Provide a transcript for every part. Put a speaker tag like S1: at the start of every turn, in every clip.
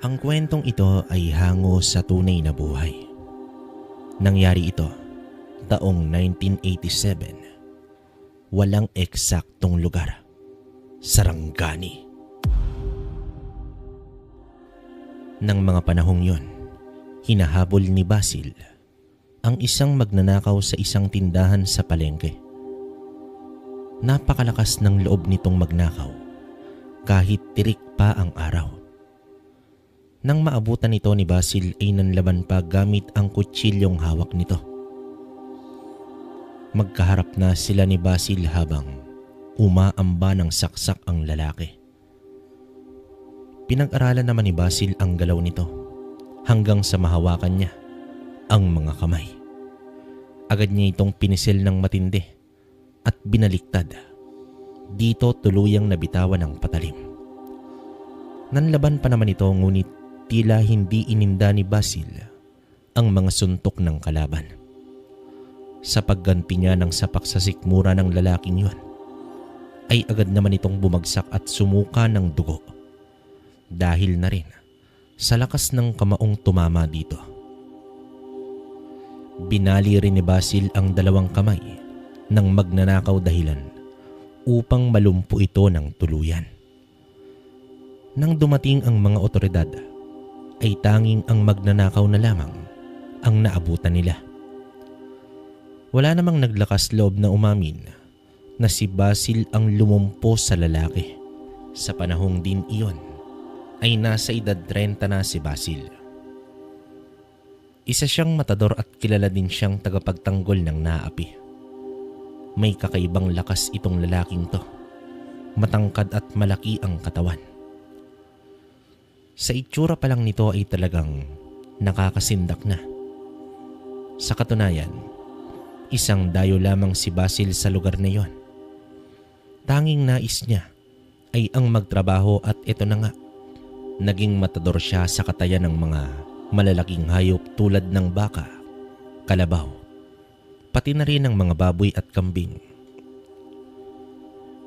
S1: Ang kwentong ito ay hango sa tunay na buhay. Nangyari ito taong 1987. Walang eksaktong lugar. Sarangani. Nang mga panahong yon, hinahabol ni Basil ang isang magnanakaw sa isang tindahan sa palengke. Napakalakas ng loob nitong magnakaw kahit tirik pa ang araw. Nang maabutan ito ni Basil ay nanlaban pa gamit ang kutsilyong hawak nito. Magkaharap na sila ni Basil habang umaamba ng saksak ang lalaki. Pinag-aralan naman ni Basil ang galaw nito hanggang sa mahawakan niya ang mga kamay. Agad niya itong pinisil ng matindi at binaliktad. Dito tuluyang nabitawan ng patalim. Nanlaban pa naman ito ngunit tila hindi ininda ni Basil ang mga suntok ng kalaban. Sa pagganti niya ng sapak sa sikmura ng lalaking yun, ay agad naman itong bumagsak at sumuka ng dugo. Dahil na rin sa lakas ng kamaong tumama dito. Binali rin ni Basil ang dalawang kamay ng magnanakaw dahilan upang malumpo ito ng tuluyan. Nang dumating ang mga otoridad, ay tanging ang magnanakaw na lamang ang naabutan nila. Wala namang naglakas loob na umamin na si Basil ang lumumpo sa lalaki. Sa panahong din iyon ay nasa edad 30 na si Basil. Isa siyang matador at kilala din siyang tagapagtanggol ng naapi. May kakaibang lakas itong lalaking to. Matangkad at malaki ang katawan. Sa itsura pa lang nito ay talagang nakakasindak na. Sa katunayan, isang dayo lamang si Basil sa lugar na yon. Tanging nais niya ay ang magtrabaho at ito na nga, naging matador siya sa katayan ng mga malalaking hayop tulad ng baka, kalabaw, pati na rin ng mga baboy at kambing.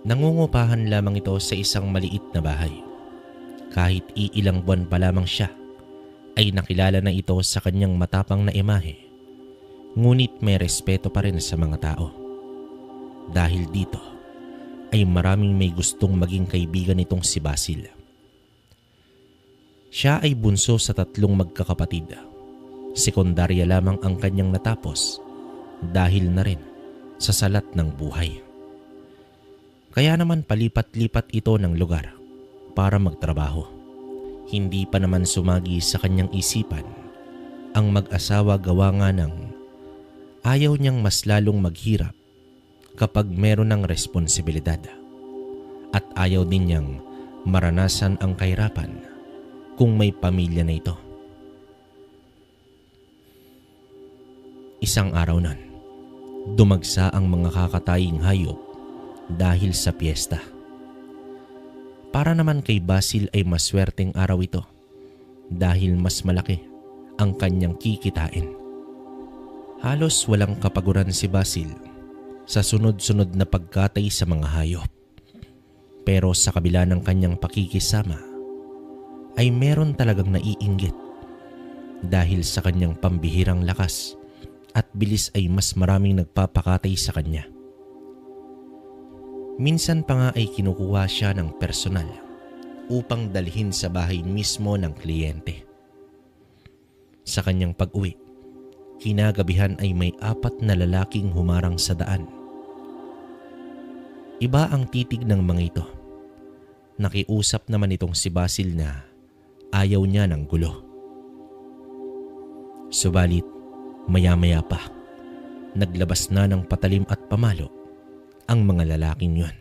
S1: Nangungupahan lamang ito sa isang maliit na bahay. Kahit iilang buwan pa lamang siya, ay nakilala na ito sa kanyang matapang na imahe. Ngunit may respeto pa rin sa mga tao. Dahil dito, ay maraming may gustong maging kaibigan nitong si Basil. Siya ay bunso sa 3 magkakapatid. Sekundarya lamang ang kanyang natapos dahil na rin sa salat ng buhay. Kaya naman palipat-lipat ito ng lugar para magtrabaho. Hindi pa naman sumagi sa kanyang isipan ang mag-asawa gawa nga ng ayaw niyang mas lalong maghirap kapag meron ng responsibilidad at ayaw din niyang maranasan ang kahirapan kung may pamilya na ito. Isang araw nun, dumagsa ang mga kakataying hayop dahil sa piyesta. Para naman kay Basil ay maswerteng araw ito dahil mas malaki ang kanyang kikitain. Halos walang kapaguran si Basil sa sunod-sunod na pagkatay sa mga hayop. Pero sa kabila ng kanyang pakikisama ay meron talagang naiinggit dahil sa kanyang pambihirang lakas at bilis ay mas maraming nagpapakatay sa kanya. Minsan pa nga ay kinukuha siya ng personal upang dalhin sa bahay mismo ng kliyente. Sa kanyang pag-uwi, kinagabihan ay may 4 na lalaking humarang sa daan. Iba ang titig ng mga ito. Nakiusap naman itong si Basil na ayaw niya ng gulo. Subalit, maya-maya pa, naglabas na ng patalim at pamalo ang mga lalaking yun.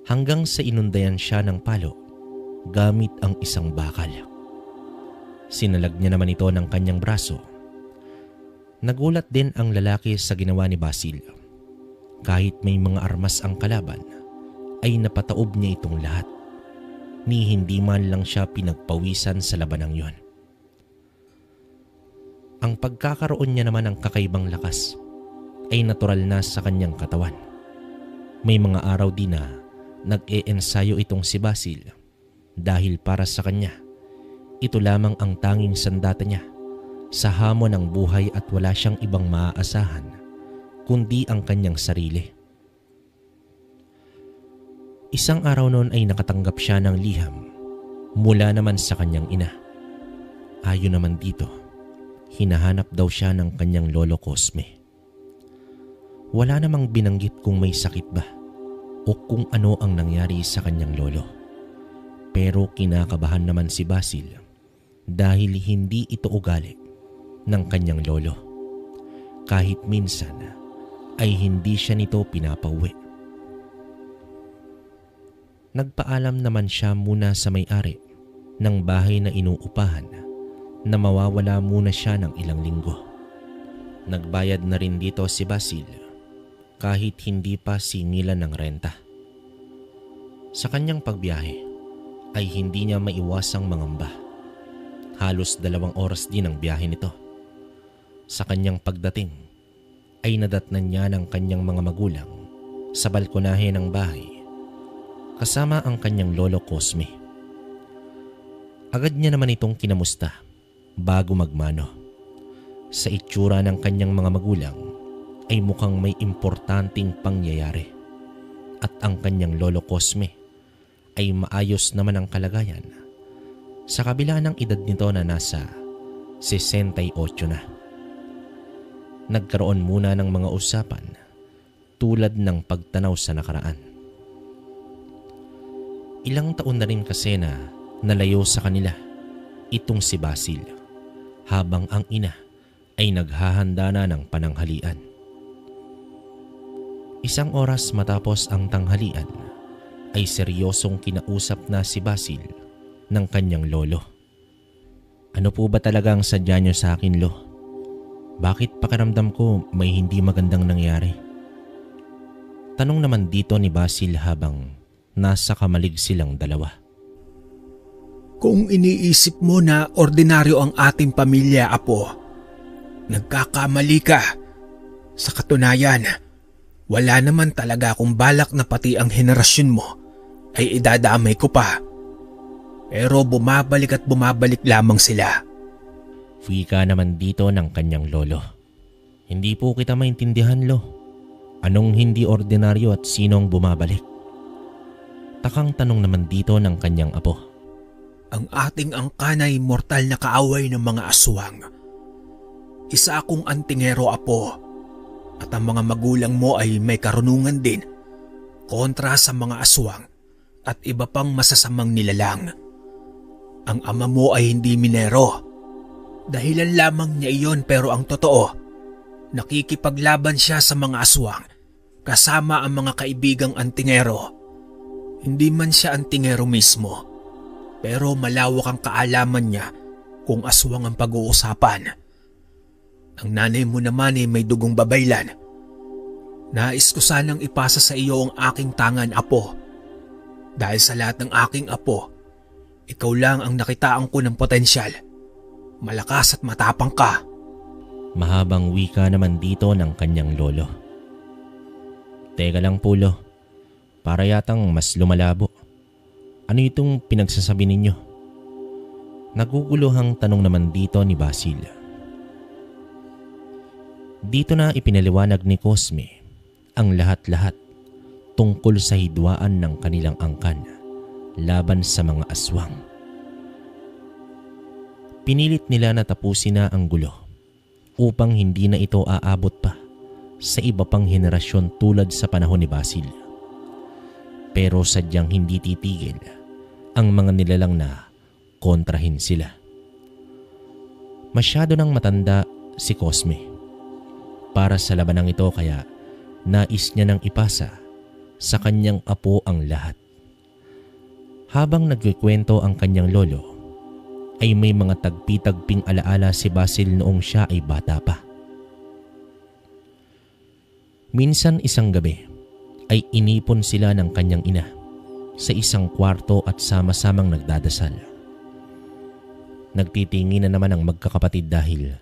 S1: Hanggang sa inundayan siya ng palo gamit ang isang bakal. Sinalag niya naman ito ng kanyang braso. Nagulat din ang lalaki sa ginawa ni Basil. Kahit may mga armas ang kalaban, ay napataob niya itong lahat. Ni hindi man lang siya pinagpawisan sa labanang yon. Ang pagkakaroon niya naman ng kakaibang lakas ay natural na sa kanyang katawan. May mga araw din na nag-e-ensayo itong si Basil dahil para sa kanya, ito lamang ang tanging sandata niya sa hamon ng buhay at wala siyang ibang maaasahan kundi ang kanyang sarili. Isang araw noon ay nakatanggap siya ng liham mula naman sa kanyang ina. Ayon naman dito, hinahanap daw siya ng kanyang lolo Cosme. Wala namang binanggit kung may sakit ba o kung ano ang nangyari sa kanyang lolo. Pero kinakabahan naman si Basil dahil hindi ito ugali ng kanyang lolo. Kahit minsan ay hindi siya nito pinapauwi. Nagpaalam naman siya muna sa may-ari ng bahay na inuupahan na mawawala muna siya ng ilang linggo. Nagbayad na rin dito si Basil kahit hindi pa singilan ng renta. Sa kanyang pagbiyahe ay hindi niya maiwasang mangamba. Halos 2 oras din ang biyahe nito. Sa kanyang pagdating ay nadatnan niya ng kanyang mga magulang sa balkonahe ng bahay kasama ang kanyang lolo Cosme. Agad niya naman itong kinamusta bago magmano. Sa itsura ng kanyang mga magulang ay mukhang may importanteng pangyayari at ang kanyang lolo Cosme ay maayos naman ang kalagayan sa kabila ng edad nito na nasa 68 na. Nagkaroon muna ng mga usapan tulad ng pagtanaw sa nakaraan. Ilang taon na rin kasi na nalayo sa kanila itong si Basil habang ang ina ay naghahanda na ng pananghalian. Isang oras matapos ang tanghalian ay seryosong kinausap na si Basil ng kanyang lolo. Ano po ba talaga ang sadya niyo sa akin, Lo? Bakit pakiramdam ko may hindi magandang nangyari? Tanong naman dito ni Basil habang nasa kamalig silang dalawa.
S2: Kung iniisip mo na ordinaryo ang ating pamilya, Apo, nagkakamali ka. Sa katunayan, wala naman talaga akong balak na pati ang henerasyon mo ay idadamay ko pa. Pero bumabalik at bumabalik lamang sila.
S1: Wika naman dito ng kanyang lolo. Hindi po kita maintindihan, Lo. Anong hindi ordinaryo at sinong bumabalik? Takang tanong naman dito ng kanyang apo.
S2: Ang ating angkan ay mortal na kaaway ng mga aswang. Isa akong antingero, Apo. At ang mga magulang mo ay may karunungan din kontra sa mga aswang at iba pang masasamang nilalang. Ang ama mo ay hindi minero. Dahilan lamang niya iyon, pero ang totoo, nakikipaglaban siya sa mga aswang kasama ang mga kaibigang antingero. Hindi man siya antingero mismo, pero malawak ang kaalaman niya kung aswang ang pag-uusapan. Ang nanay mo naman ay may dugong babaylan. Nais ko sanang ipasa sa iyo ang aking tangan, Apo. Dahil sa lahat ng aking apo, ikaw lang ang nakitaan ko ng potensyal. Malakas at matapang ka.
S1: Mahabang wika naman dito ng kanyang lolo. Teka lang po, Lo. Para yatang mas lumalabo. Ano itong pinagsasabi ninyo? Naguguluhang tanong naman dito ni Basil. Dito na ipinaliwanag ni Cosme ang lahat-lahat tungkol sa hidwaan ng kanilang angkan laban sa mga aswang. Pinilit nila na tapusin na ang gulo upang hindi na ito aabot pa sa iba pang henerasyon tulad sa panahon ni Basil. Pero sadyang hindi titigil ang mga nilalang na kontrahin sila. Masyado nang matanda si Cosme para sa labanang ito, kaya nais niya nang ipasa sa kanyang apo ang lahat. Habang nagkikwento ang kanyang lolo, ay may mga tagpi-tagping alaala si Basil noong siya ay bata pa. Minsan isang gabi ay inipon sila ng kanyang ina sa isang kwarto at sama-samang nagdadasal. Nagtitingin na naman ang magkakapatid dahil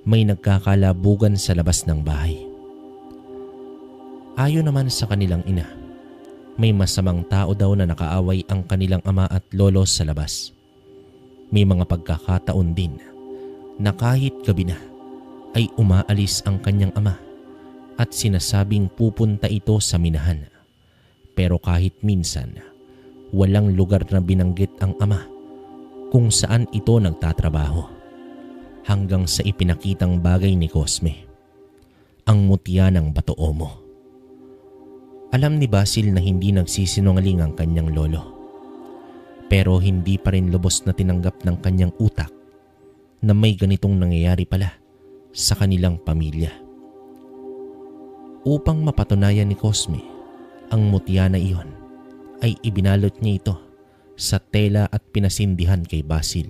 S1: may nagkakalabugan sa labas ng bahay. Ayon naman sa kanilang ina, may masamang tao daw na nakaaway ang kanilang ama at lolo sa labas. May mga pagkakataon din na kahit gabi na ay umaalis ang kanyang ama at sinasabing pupunta ito sa minahan. Pero kahit minsan, walang lugar na binanggit ang ama kung saan ito nagtatrabaho. Hanggang sa ipinakitang bagay ni Cosme, ang mutya ng Bato-Omo. Alam ni Basil na hindi nagsisinungaling ang kanyang lolo. Pero hindi pa rin lubos na tinanggap ng kanyang utak na may ganitong nangyayari pala sa kanilang pamilya. Upang mapatunayan ni Cosme ang mutya na iyon, ay ibinalot niya ito sa tela at pinasindihan kay Basil.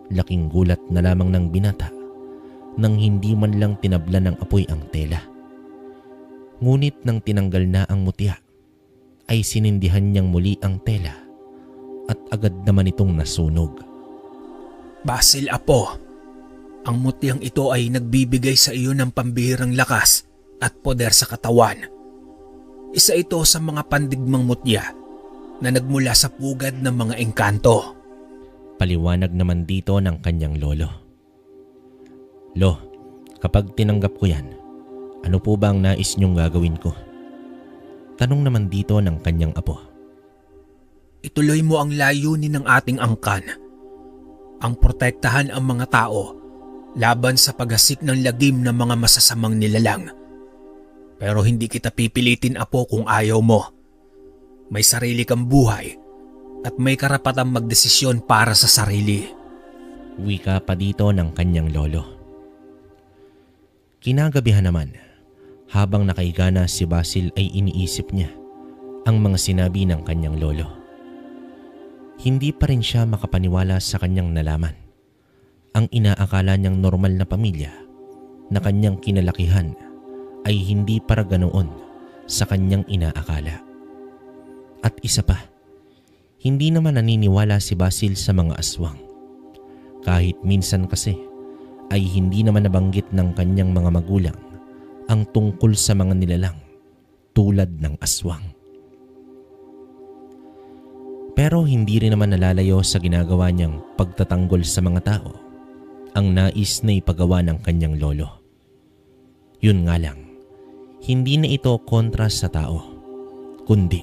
S1: Laking gulat na lamang ng binata nang hindi man lang tinablan ng apoy ang tela. Ngunit nang tinanggal na ang mutya, ay sinindihan niyang muli ang tela at agad naman itong nasunog.
S2: Basil apo, ang mutyang ito ay nagbibigay sa iyo ng pambihirang lakas at poder sa katawan. Isa ito sa mga pandigmang mutya na nagmula sa pugad ng mga engkanto.
S1: Paliwanag naman dito ng kanyang lolo. Lo, kapag tinanggap ko yan, ano po ba ang nais niyong gagawin ko? Tanong naman dito ng kanyang apo.
S2: Ituloy mo ang layunin ng ating angkan. Ang protektahan ang mga tao laban sa paghasik ng lagim ng mga masasamang nilalang. Pero hindi kita pipilitin apo kung ayaw mo. May sarili kang buhay at may karapatang magdesisyon para sa sarili.
S1: Wika pa dito ng kanyang lolo. Kinagabihan naman, habang nakahiga na si Basil ay iniisip niya ang mga sinabi ng kanyang lolo. Hindi pa rin siya makapaniwala sa kanyang nalaman. Ang inaakala niyang normal na pamilya na kanyang kinalakihan ay hindi para ganoon sa kanyang inaakala. At isa pa, hindi naman naniniwala si Basil sa mga aswang. Kahit minsan kasi ay hindi naman nabanggit ng kanyang mga magulang ang tungkol sa mga nilalang tulad ng aswang. Pero hindi rin naman nalalayo sa ginagawa niyang pagtatanggol sa mga tao ang nais na ipagawa ng kanyang lolo. Yun nga lang, hindi na ito kontra sa tao, kundi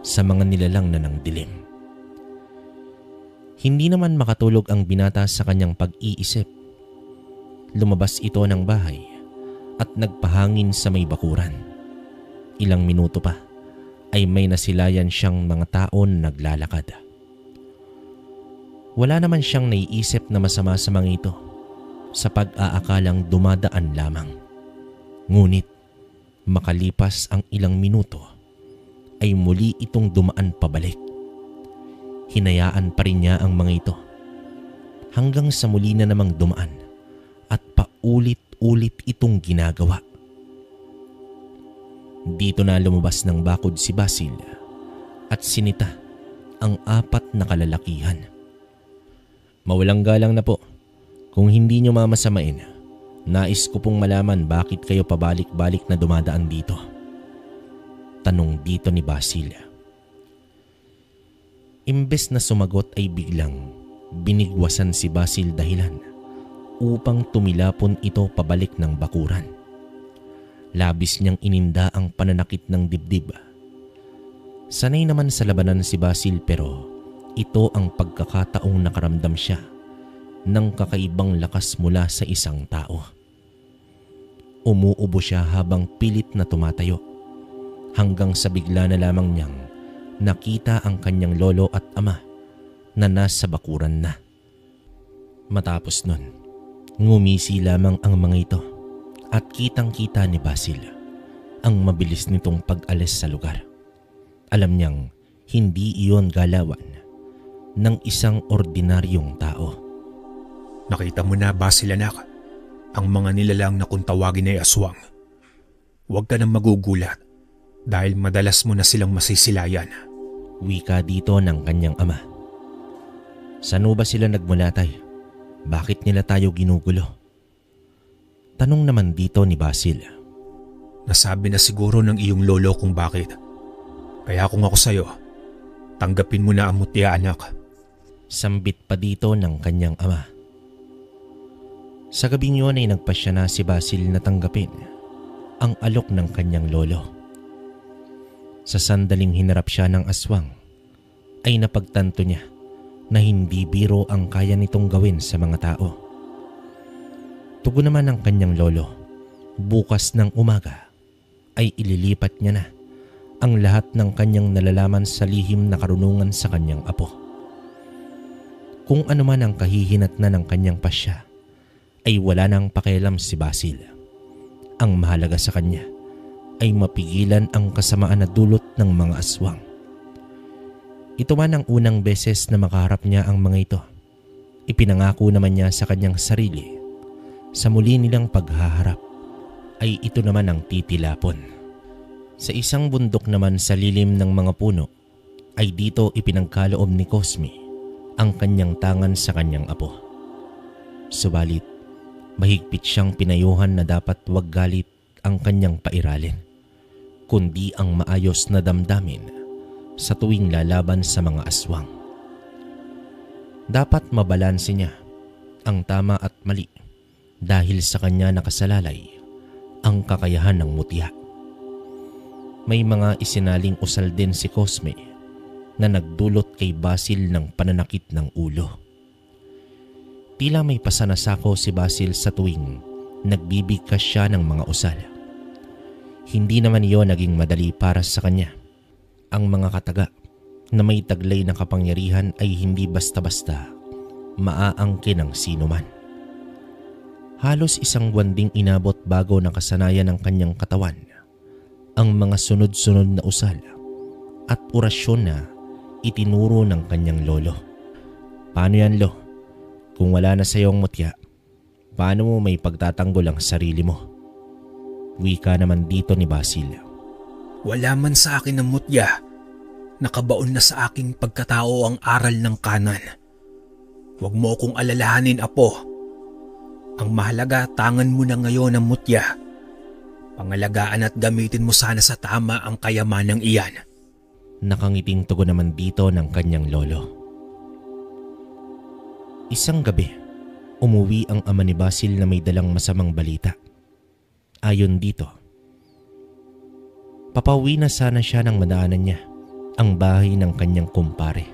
S1: sa mga nilalang na ng dilim. Hindi naman makatulog ang binata sa kanyang pag-iisip. Lumabas ito ng bahay at nagpahangin sa may bakuran. Ilang minuto pa ay may nasilayan siyang mga tao na naglalakad. Wala naman siyang naiisip na masama sa mga ito sa pag-aakalang dumadaan lamang. Ngunit makalipas ang ilang minuto ay muli itong dumaan pabalik. Hinayaan pa rin niya ang mga ito hanggang sa muli na namang dumaan at paulit-ulit itong ginagawa. Dito na lumabas ng bakod si Basil at sinita ang 4 na kalalakihan. Mawalang galang na po. Kung hindi nyo mamasamain, nais ko pong malaman bakit kayo pabalik-balik na dumadaan dito. Tanong dito ni Basil. Imbes na sumagot ay biglang binigwasan si Basil dahilan upang tumilapon ito pabalik ng bakuran. Labis niyang ininda ang pananakit ng dibdib. Sanay naman sa labanan si Basil pero ito ang pagkakataong nakaramdam siya ng kakaibang lakas mula sa isang tao. Umuubo siya habang pilit na tumatayo hanggang sa bigla na lamang niyang nakita ang kanyang lolo at ama na nasa bakuran na. Matapos nun, ngumisi lamang ang mga ito at kitang-kita ni Basil ang mabilis nitong pag-alis sa lugar. Alam niyang hindi iyon galawan ng isang ordinaryong tao.
S2: Nakita mo na, Basil anak, ang mga nilalang na kung tawagin ay aswang. Huwag ka nang magugulat dahil madalas mo na silang masisilayan.
S1: Wika dito ng kanyang ama. Saan ba sila nagmulatay? Bakit nila tayo ginugulo? Tanong naman dito ni Basil.
S2: Nasabi na siguro ng iyong lolo kung bakit. Kaya kung ako sa'yo, tanggapin mo na ang mutya anak.
S1: Sambit pa dito ng kanyang ama. Sa gabing yun ay nagpasya na si Basil na tanggapin ang alok ng kanyang lolo. Sa sandaling hinarap siya ng aswang, ay napagtanto niya na hindi biro ang kaya nitong gawin sa mga tao. Tugon naman ng kanyang lolo, bukas ng umaga ay ililipat niya na ang lahat ng kanyang nalalaman sa lihim na karunungan sa kanyang apo. Kung ano man ang kahihinatnan ng kanyang pasya, ay wala nang pakialam si Basil. Ang mahalaga sa kanya ay mapigilan ang kasamaan na dulot ng mga aswang. Ito man ang unang beses na makaharap niya ang mga ito. Ipinangako naman niya sa kanyang sarili, sa muli nilang paghaharap ay ito naman ang titilapon. Sa isang bundok naman sa lilim ng mga puno ay dito ipinagkaloob ni Cosme ang kanyang tangan sa kanyang apo. Subalit, mahigpit siyang pinayuhan na dapat wag galit ang kanyang pairalin, kundi ang maayos na damdamin sa tuwing lalaban sa mga aswang. Dapat mabalanse niya ang tama at mali dahil sa kanya nakasalalay ang kakayahan ng mutya. May mga isinaling usal din si Cosme na nagdulot kay Basil ng pananakit ng ulo. Tila may pasanasako si Basil sa tuwing nagbibigkas siya ng mga usal. Hindi naman iyon naging madali para sa kanya. Ang mga kataga na may taglay na kapangyarihan ay hindi basta-basta maaangkin ng sinuman. Halos isang buwan ding inabot bago nakasanayan ng kanyang katawan ang mga sunod-sunod na usal at orasyon na itinuro ng kanyang lolo. Paano yan, Lo? Kung wala na sa iyong mutya, paano mo may pagtatanggol ang sarili mo? Wika naman dito ni Basil.
S2: Wala man sa akin ng mutya. Nakabaon na sa aking pagkatao ang aral ng kanan. Huwag mo akong alalahanin, apo. Ang mahalaga, tangan mo na ngayon ang mutya. Pangalagaan at gamitin mo sana sa tama ang kayamanang iyan.
S1: Nakangiting tugon naman dito ng kanyang lolo. Isang gabi, umuwi ang ama ni Basil na may dalang masamang balita. Ayon dito, papauwi na sana siya nang madaanan niya ang bahay ng kanyang kumpare.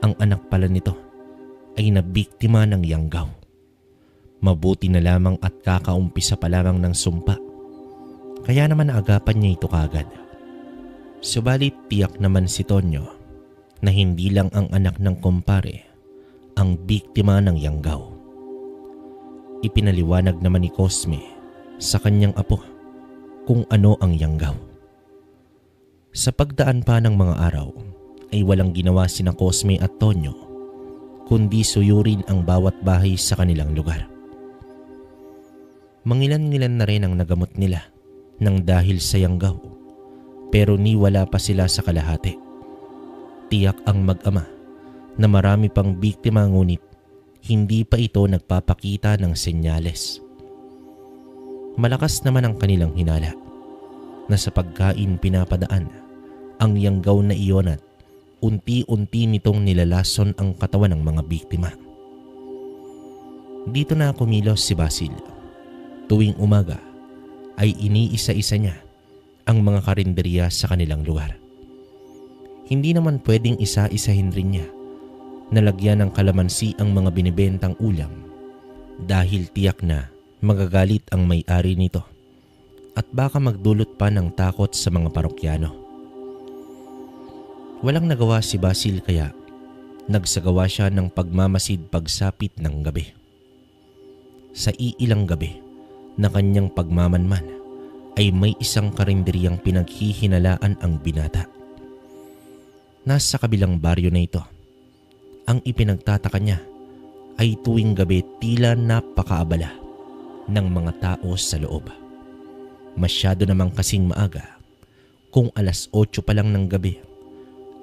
S1: Ang anak pala nito ay nabiktima ng yanggaw. Mabuti na lamang at kakaumpisa pa lamang ng sumpa, kaya naman naagapan niya ito kagad. Subalit tiyak naman si Tonyo na hindi lang ang anak ng kumpare ang biktima ng yanggaw. Ipinaliwanag naman ni Cosme sa kanyang apo kung ano ang yanggaw. Sa pagdaan pa ng mga araw ay walang ginawa sina Cosme at Tonyo kundi suyurin ang bawat bahay sa kanilang lugar. Mangilan-ngilan na rin ang nagamot nila nang dahil sa yanggaw, pero niwala pa sila sa kalahati. Tiyak ang mag-ama na marami pang biktima ngunit hindi pa ito nagpapakita ng senyales. Malakas naman ang kanilang hinala na sa pagkain pinapadaan ang yanggaw na iyon at unti-unti nitong nilalason ang katawan ng mga biktima. Dito na kumilos si Basil. Tuwing umaga ay iniisa-isa niya ang mga karinderya sa kanilang lugar. Hindi naman pwedeng isa-isahin rin niya na lagyan ng kalamansi ang mga binibentang ulam dahil tiyak na magagalit ang may-ari nito at baka magdulot pa ng takot sa mga parokyano. Walang nagawa si Basil kaya nagsagawa siya ng pagmamasid pagsapit ng gabi. Sa iilang gabi na kanyang pagmamanman ay may isang karinderyang pinaghihinalaan ang binata. Nasa kabilang baryo na ito. Ang ipinagtataka niya ay tuwing gabi tila napakaabala ng mga tao sa loob. Masyado namang kasing maaga, kung 8:00 pa lang ng gabi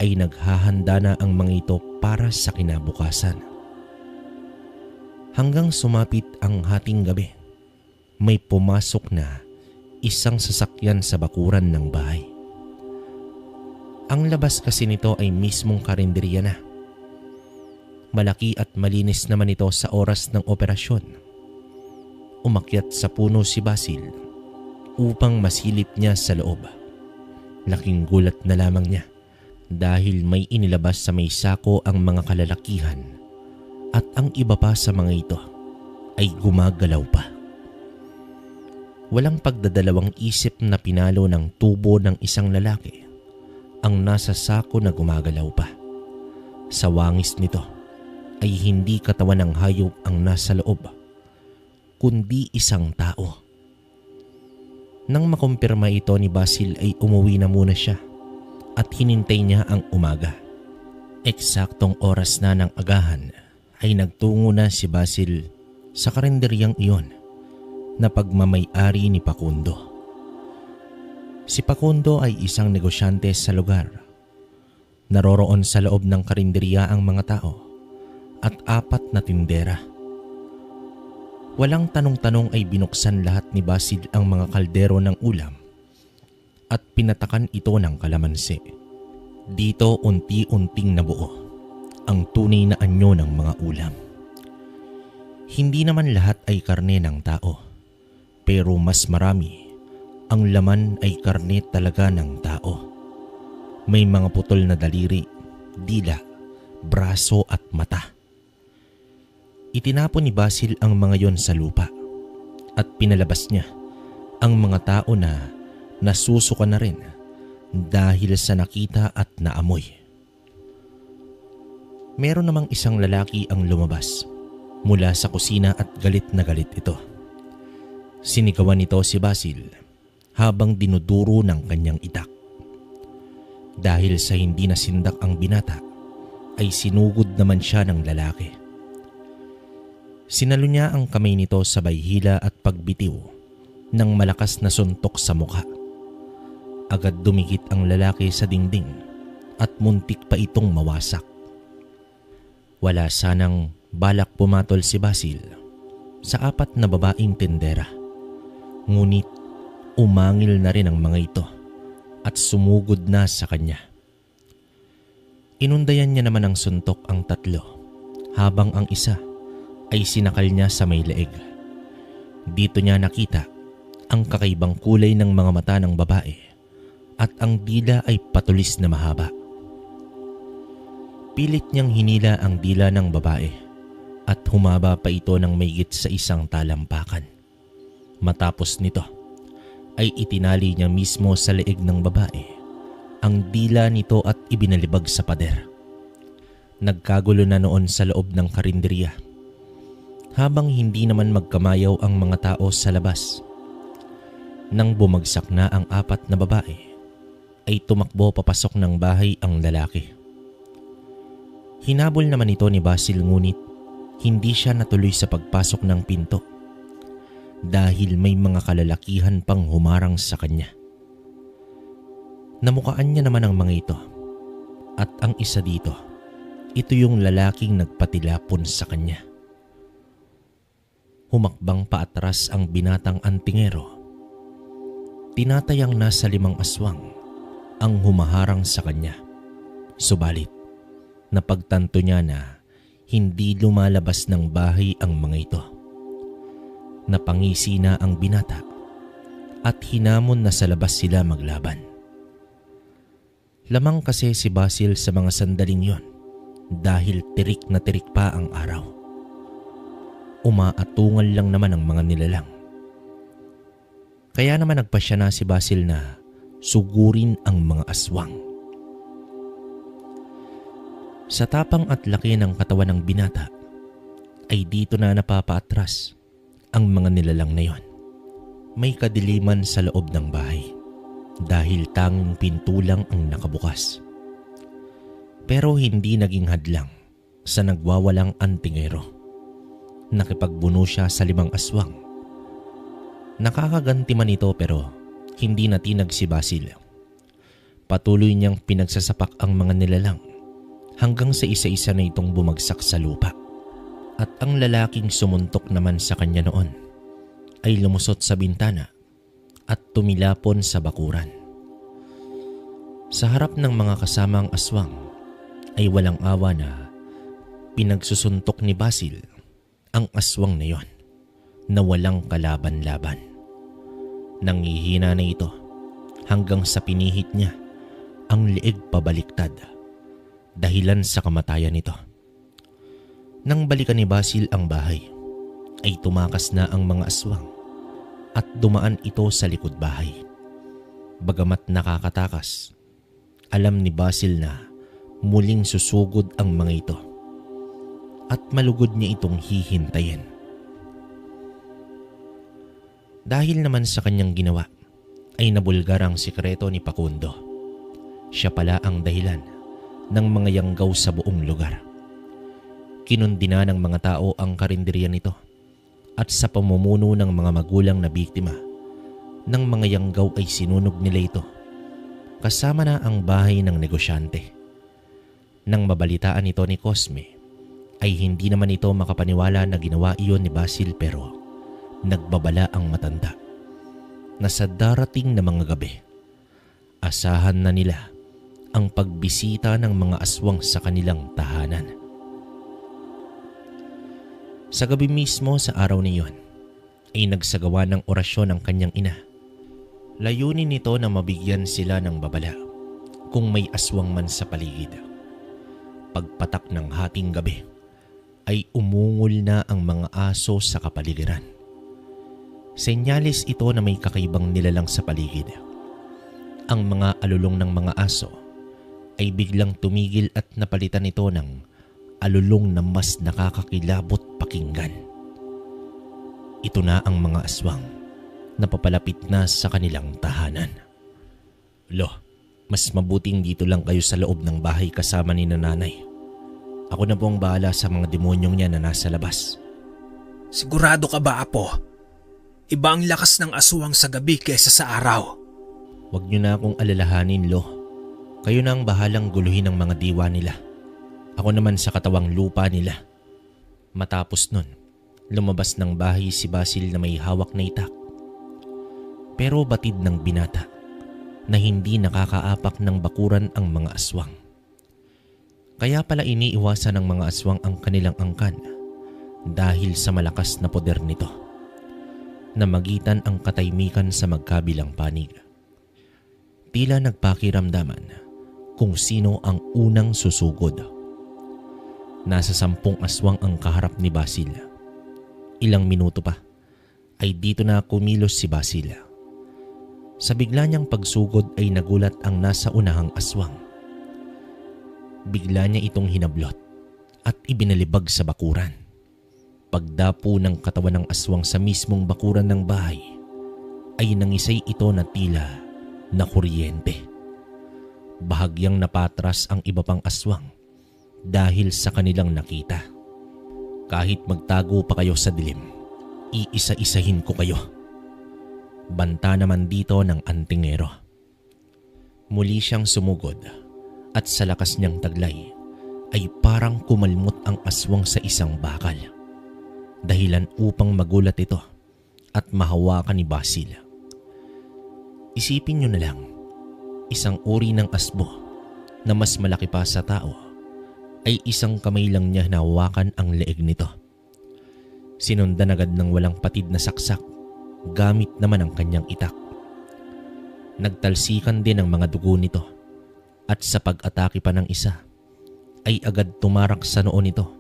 S1: ay naghahanda na ang mga ito para sa kinabukasan. Hanggang sumapit ang hating gabi, may pumasok na isang sasakyan sa bakuran ng bahay. Ang labas kasi nito ay mismong karinderya na. Malaki at malinis naman ito sa oras ng operasyon. Umakyat sa puno si Basil upang masilip niya sa loob. Laking gulat na lamang niya dahil may inilabas sa may sako ang mga kalalakihan at ang iba pa sa mga ito ay gumagalaw pa. Walang pagdadalawang isip na pinalo ng tubo ng isang lalaki ang nasa sako na gumagalaw pa. Sa wangis nito ay hindi katawan ng hayop ang nasa loob, kundi isang tao. Nang makumpirma ito ni Basil ay umuwi na muna siya at hinintay niya ang umaga. Eksaktong oras na ng agahan ay nagtungo na si Basil sa karinderyang iyon na pagmamay-ari ni Facundo. Si Facundo ay isang negosyante sa lugar. Naroroon sa loob ng karinderya ang mga tao at 4 na tindera. Walang tanong-tanong ay binuksan lahat ni Basil ang mga kaldero ng ulam at pinatakan ito ng kalamansi. Dito unti-unting nabuo ang tunay na anyo ng mga ulam. Hindi naman lahat ay karne ng tao, pero mas marami ang laman ay karne talaga ng tao. May mga putol na daliri, dila, braso at mata. Itinapon ni Basil ang mga yon sa lupa at pinalabas niya ang mga tao na nasusuka na rin dahil sa nakita at naamoy. Meron namang isang lalaki ang lumabas mula sa kusina at galit na galit ito. Sinigawan nito si Basil habang dinuduro ng kanyang itak. Dahil sa hindi nasindak ang binata ay sinugod naman siya ng lalaki. Sinalo niya ang kamay nito sa bayhila at pagbitiw ng malakas na suntok sa mukha. Agad dumikit ang lalaki sa dingding at muntik pa itong mawasak. Wala sanang balak pumatol si Basil sa 4 na babaeng tindera. Ngunit umangil na rin ang mga ito at sumugod na sa kanya. Inundayan niya naman ng suntok ang 3 habang ang isa ay sinakal niya sa may leeg. Dito niya nakita ang kakaibang kulay ng mga mata ng babae at ang dila ay patulis na mahaba. Pilit niyang hinila ang dila ng babae at humaba pa ito ng mahigit sa 1 talampakan. Matapos nito ay itinali niya mismo sa leeg ng babae ang dila nito at ibinalibag sa pader. Nagkagulo na noon sa loob ng karinderya habang hindi naman magkamayaw ang mga tao sa labas. Nang bumagsak na ang 4 na babae ay tumakbo papasok ng bahay ang lalaki. Hinabol naman ito ni Basil ngunit hindi siya natuloy sa pagpasok ng pinto dahil may mga kalalakihan pang humarang sa kanya. Namukaan niya naman ang mga ito at ang isa dito, ito yung lalaking nagpatilapon sa kanya. Humakbang paatras ang binatang antingero. Tinatayang nasa 5 aswang ang humaharang sa kanya. Subalit, napagtanto niya na hindi lumalabas ng bahay ang mga ito. Napangisi na ang binata at hinamon na sa labas sila maglaban. Lamang kasi si Basil sa mga sandaling yon dahil tirik na tirik pa ang araw. Umaatungal lang naman ang mga nilalang. Kaya naman nagpasya na si Basil na sugurin ang mga aswang. Sa tapang at laki ng katawan ng binata ay dito na napapaatras ang mga nilalang na yon. May kadiliman sa loob ng bahay dahil tanging pinto lang ang nakabukas. Pero hindi naging hadlang sa nagwawalang antingero. Nakipagbuno siya sa 5 aswang. Nakakaganti man ito pero hindi natinag si Basil. Patuloy niyang pinagsasapak ang mga nilalang hanggang sa isa-isa na itong bumagsak sa lupa. At ang lalaking sumuntok naman sa kanya noon ay lumusot sa bintana at tumilapon sa bakuran. Sa harap ng mga kasamang aswang ay walang awa na Pinagsusuntok ni Basil ang aswang na yon na walang kalaban-laban. Nangihina na ito hanggang sa pinihit niya ang leeg pabaliktad, dahilan sa kamatayan nito. Nang balikan ni Basil ang bahay, ay tumakas na ang mga aswang at dumaan ito sa likod bahay. Bagamat nakakatakas, alam ni Basil na muling susugod ang mga ito at malugod niya itong hihintayin. Dahil naman sa kanyang ginawa, ay nabulgar ang sikreto ni Facundo. Siya pala ang dahilan ng mga yanggaw sa buong lugar. Kinundina ng mga tao ang karinderya nito at sa pamumuno ng mga magulang na biktima ng mga yanggaw ay sinunog nila ito, kasama na ang bahay ng negosyante. Nang mabalitaan ito ni Cosme, ay hindi naman ito makapaniwala na ginawa iyon ni Basil, pero nagbabala ang matanda na sa darating na mga gabi, asahan na nila ang pagbisita ng mga aswang sa kanilang tahanan. Sa gabi mismo sa araw na iyon, ay nagsagawa ng orasyon ang kanyang ina. Layunin nito na mabigyan sila ng babala kung may aswang man sa paligid. Pagpatak ng hating gabi, ay umungol na ang mga aso sa kapaligiran. Senyales ito na may kakaibang nilalang sa paligid. Ang mga alulong ng mga aso ay biglang tumigil at napalitan ito ng alulong na mas nakakakilabot pakinggan. Ito na ang mga aswang na papalapit na sa kanilang tahanan. Lo, mas mabuting dito lang kayo sa loob ng bahay kasama ni nanay. Ako na po ang bahala sa mga demonyong niya na nasa labas.
S2: Sigurado ka ba, Apo? Iba ang lakas ng aswang sa gabi kaysa sa araw.
S1: Huwag niyo na akong alalahanin, Lo. Kayo na ang bahalang guluhin ng mga diwa nila. Ako naman sa katawang lupa nila. Matapos nun, lumabas ng bahay si Basil na may hawak na itak. Pero batid ng binata na hindi nakakaapak ng bakuran ang mga aswang. Kaya pala iniiwasan ng mga aswang ang kanilang angkan dahil sa malakas na poder nito na magitan ang katahimikan sa magkabilang panig. Tila nagpakiramdaman kung sino ang unang susugod. Nasa 10 aswang ang kaharap ni Basil. Ilang minuto pa ay dito na kumilos si Basil. Sa bigla niyang pagsugod ay nagulat ang nasa unahang aswang. Bigla niya itong hinablot at ibinalibag sa bakuran. Pagdapo ng katawan ng aswang sa mismong bakuran ng bahay, ay nangisay ito na tila na kuryente. Bahagyang napatras ang iba pang aswang dahil sa kanilang nakita. Kahit magtago pa kayo sa dilim, iisa-isahin ko kayo. Banta naman dito ng antingero. Muli siyang sumugod at sa lakas niyang taglay ay parang kumalmot ang aswang sa isang bakal. Dahilan upang magulat ito at mahawakan ni Basil. Isipin niyo na lang, isang uri ng asbo na mas malaki pa sa tao ay isang kamay lang niya nahawakan ang leeg nito. Sinundan agad ng walang patid na saksak gamit naman ang kanyang itak. Nagtalsikan din ang mga dugo nito at sa pag-atake pa ng isa ay agad tumarak sa noo nito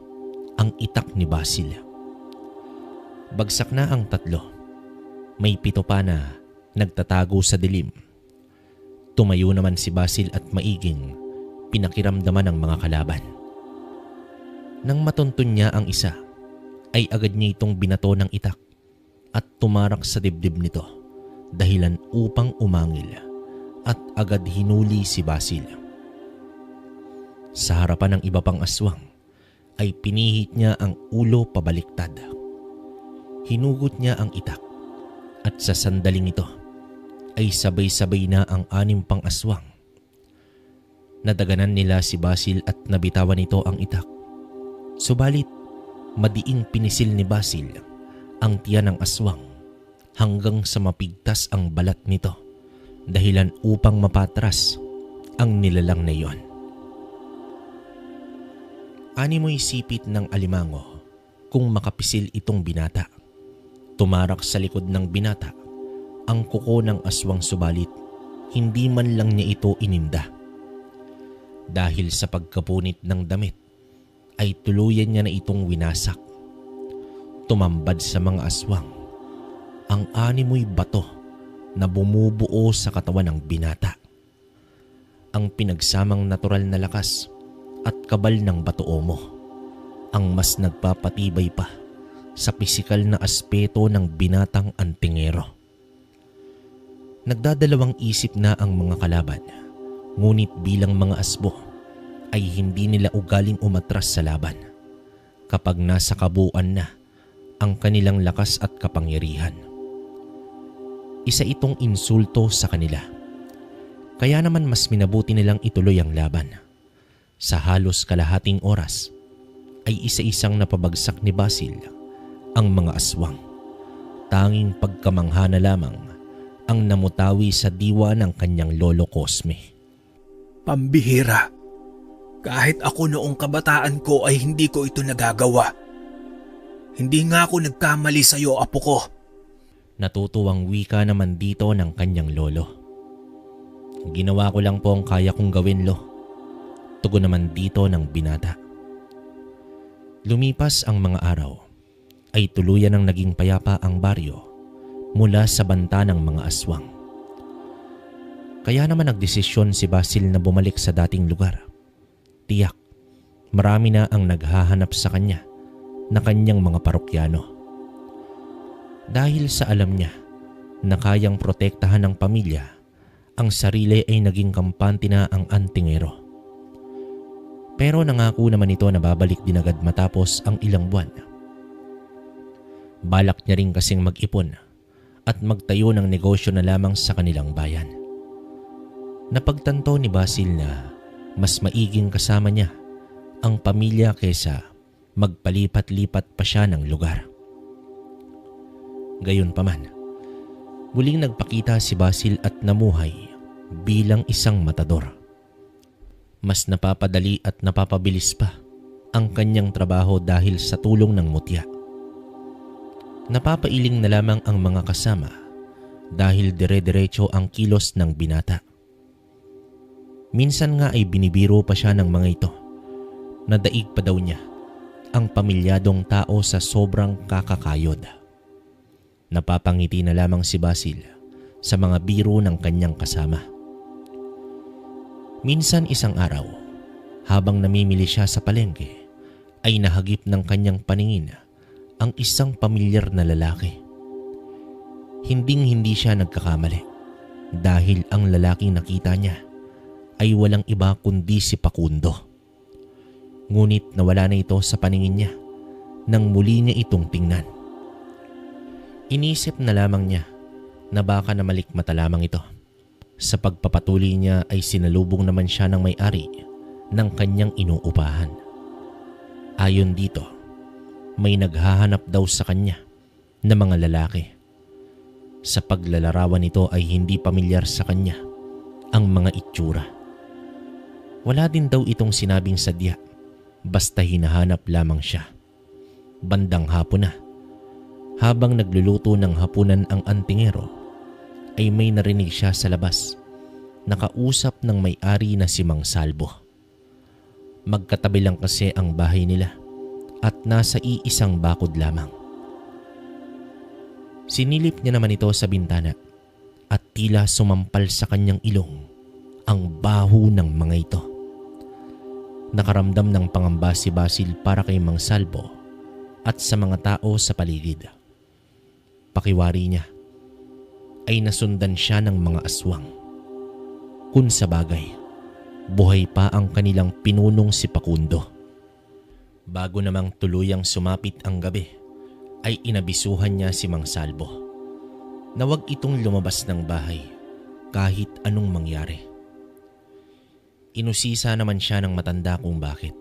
S1: ang itak ni Basil. Bagsak na ang 3. May 7 pa na nagtatago sa dilim. Tumayo naman si Basil at maiging pinakiramdaman ng mga kalaban. Nang matuntun niya ang isa, ay agad niya itong binato ng itak at tumarak sa dibdib nito dahilan upang umangil at agad hinuli si Basil. Sa harapan ng iba pang aswang ay pinihit niya ang ulo pabaliktad. Hinugot niya ang itak at sa sandaling ito ay sabay-sabay na ang 6 pang aswang. Nadaganan nila si Basil at nabitawan nito ang itak. Subalit madiing pinisil ni Basil ang tiyan ng aswang hanggang sa mapigtas ang balat nito dahilan upang mapatras ang nilalang na iyon. Animoy sipit ng alimango kung makapisil itong binata. Tumarak sa likod ng binata ang kuko ng aswang, subalit hindi man lang niya ito ininda. Dahil sa pagkapunit ng damit ay tuluyan niya na itong winasak. Tumambad sa mga aswang ang animoy bato na bumubuo sa katawan ng binata. Ang pinagsamang natural na lakas at kabal ng bato-omo ang mas nagpapatibay pa sa pisikal na aspeto ng binatang antingero. Nagdadalawang isip na ang mga kalaban, ngunit bilang mga asbo ay hindi nila ugaling umatras sa laban kapag nasa kabuuan na ang kanilang lakas at kapangyarihan. Isa itong insulto sa kanila. Kaya naman mas minabuti nilang ituloy ang laban. Sa halos kalahating oras ay isa-isang napabagsak ni Basil ang mga aswang. Tanging pagkamangha na lamang ang namutawi sa diwa ng kanyang lolo Cosme.
S2: Pambihira. Kahit ako noong kabataan ko ay hindi ko ito nagagawa. Hindi nga ako nagkamali sa iyo, apo ko.
S1: Natutuwang wika naman dito ng kanyang lolo. Ginawa ko lang po ang kaya kong gawin, lo. Tugon naman dito ng binata. Lumipas ang mga araw ay tuluyan ng naging payapa ang baryo mula sa banta ng mga aswang. Kaya naman nagdesisyon si Basil na bumalik sa dating lugar. Tiyak, marami na ang naghahanap sa kanya na kanyang mga parokyano. Dahil sa alam niya na kayang protektahan ng pamilya, ang sarili ay naging kampante na ang antingero. Pero nangako naman ito na babalik din agad matapos ang ilang buwan. Balak niya rin kasing mag-ipon at magtayo ng negosyo na lamang sa kanilang bayan. Napagtanto ni Basil na mas maiging kasama niya ang pamilya kaysa magpalipat-lipat pa siya ng lugar. Gayunpaman, muling nagpakita si Basil at namuhay bilang isang matador. Mas napapadali at napapabilis pa ang kanyang trabaho dahil sa tulong ng mutya. Napapailing na lamang ang mga kasama dahil dire-diretso ang kilos ng binata. Minsan nga ay binibiro pa siya ng mga ito na daig pa daw niya ang pamilyadong tao sa sobrang kakakayod. Napapangiti na lamang si Basil sa mga biro ng kanyang kasama. Minsan isang araw, habang namimili siya sa palengke, ay nahagip ng kanyang paningin ang isang pamilyar na lalaki. Hinding-hindi siya nagkakamali dahil ang lalaking nakita niya ay walang iba kundi si Pakundo. Ngunit nawala na ito sa paningin niya nang muli niya itong tingnan. Inisip na lamang niya na baka na malikmata lamang ito. Sa pagpapatuloy niya ay sinalubong naman siya ng may-ari ng kanyang inuupahan. Ayon dito, may naghahanap daw sa kanya na mga lalaki. Sa paglalarawan nito ay hindi pamilyar sa kanya ang mga itsura. Wala din daw itong sinabing sadya, basta hinahanap lamang siya. Bandang hapon na, habang nagluluto ng hapunan ang antingero, ay may narinig siya sa labas, nakausap ng may-ari na si Mang Salvo. Magkatabi lang kasi ang bahay nila at nasa iisang bakod lamang. Sinilip niya naman ito sa bintana at tila sumampal sa kanyang ilong ang baho ng mga ito. Nakaramdam ng pangamba si Basil para kay Mang Salvo at sa mga tao sa paligid. Pakiwari niya ay nasundan siya ng mga aswang. Kung sa bagay, buhay pa ang kanilang pinunong si Pakundo. Bago namang tuluyang sumapit ang gabi, ay inabisuhan niya si Mang Salvo na huwag itong lumabas ng bahay kahit anong mangyari. Inusisa naman siya ng matanda kung bakit.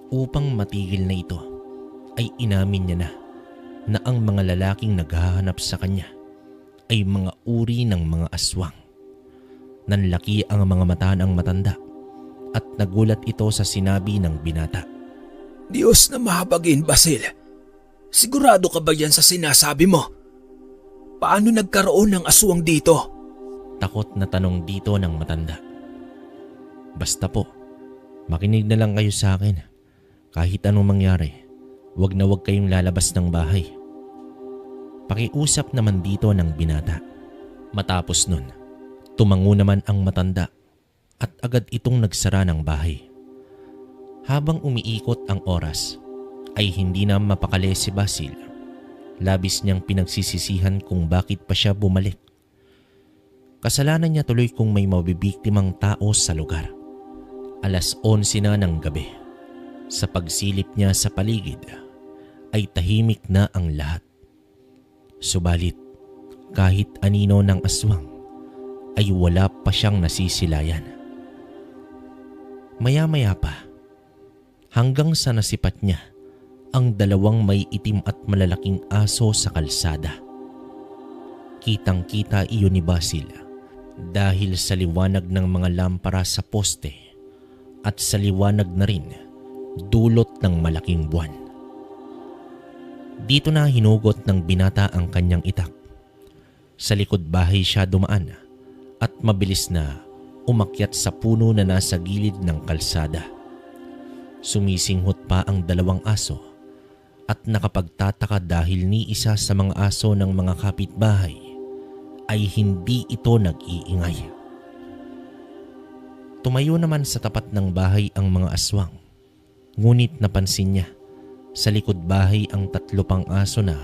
S1: Upang matigil na ito, ay inamin niya na ang mga lalaking naghahanap sa kanya ay mga uri ng mga aswang. Nanlaki ang mga mata ng matanda at nagulat ito sa sinabi ng binata.
S2: Diyos na mahabagin, Basil. Sigurado ka ba yan sa sinasabi mo? Paano nagkaroon ng aswang dito?
S1: Takot na tanong dito ng matanda. Basta po, makinig na lang kayo sa akin. Kahit anong mangyari, wag na wag kayong lalabas ng bahay. Pakiusap naman dito ng binata. Matapos nun, tumango naman ang matanda at agad itong nagsara ng bahay. Habang umiikot ang oras, ay hindi na mapakali si Basil. Labis niyang pinagsisisihan kung bakit pa siya bumalik. Kasalanan niya tuloy kung may mabibiktimang tao sa lugar. 11:00 na ng gabi. Sa pagsilip niya sa paligid, ay tahimik na ang lahat. Subalit, kahit anino ng aswang, ay wala pa siyang nasisilayan. Maya-maya pa, hanggang sa nasipat niya ang 2 may itim at malalaking aso sa kalsada. Kitang-kita iyon ni Basil dahil sa liwanag ng mga lampara sa poste at sa liwanag na rin dulot ng malaking buwan. Dito na hinugot ng binata ang kanyang itak. Sa likod bahay siya dumaan at mabilis na umakyat sa puno na nasa gilid ng kalsada. Sumisinghot pa ang 2 aso at nakapagtataka dahil ni isa sa mga aso ng mga kapitbahay ay hindi ito nag-iingay. Tumayo naman sa tapat ng bahay ang mga aswang, ngunit napansin niya sa likod bahay ang 3 pang aso na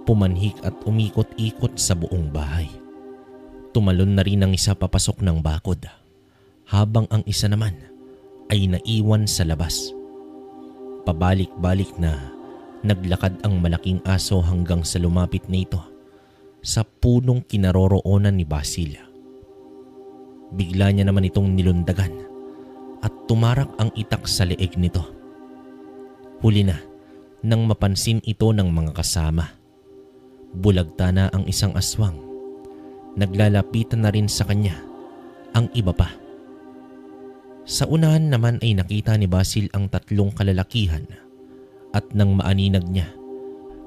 S1: pumanhik at umikot-ikot sa buong bahay. Tumalon na rin ang isa papasok ng bakod, habang ang isa naman ay naiwan sa labas. Pabalik-balik na naglakad ang malaking aso hanggang sa lumapit na ito sa punong kinaroroonan ni Basil. Bigla niya naman itong nilundagan at tumarak ang itak sa leeg nito. Huli na nang mapansin ito ng mga kasama. Bulagta na ang isang aswang. Naglalapitan na rin sa kanya ang iba pa. Sa unahan naman ay nakita ni Basil ang 3 kalalakihan at nang maaninag niya